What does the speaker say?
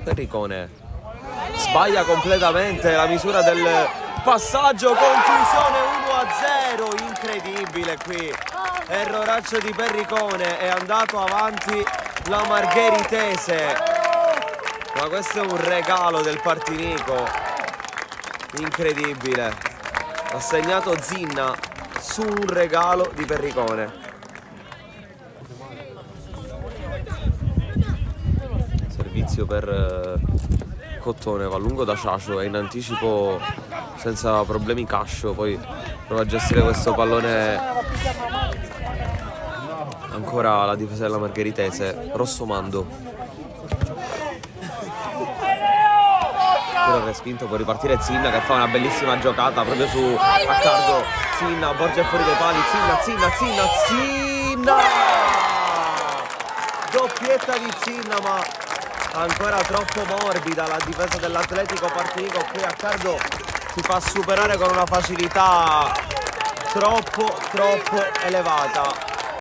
Perricone sbaglia completamente la misura del passaggio, conclusione 1-0, incredibile qui, erroraccio di Perricone, è andato avanti la Margheritese, ma questo è un regalo del Partinico, incredibile, ha segnato Zinna su un regalo di Perricone. Servizio per Cottone, va lungo da Ciacio, è in anticipo senza problemi Cascio, poi prova a gestire questo pallone ancora la difesa della Margheritese, Rossomando. Però respinto, può ripartire Zinna che fa una bellissima giocata proprio su Accardo. Zinna, Borgia fuori dai pali, Zinna! Doppietta di Zinna, ma ancora troppo morbida la difesa dell'Atletico Partinico. Qui Accardo si fa superare con una facilità troppo elevata.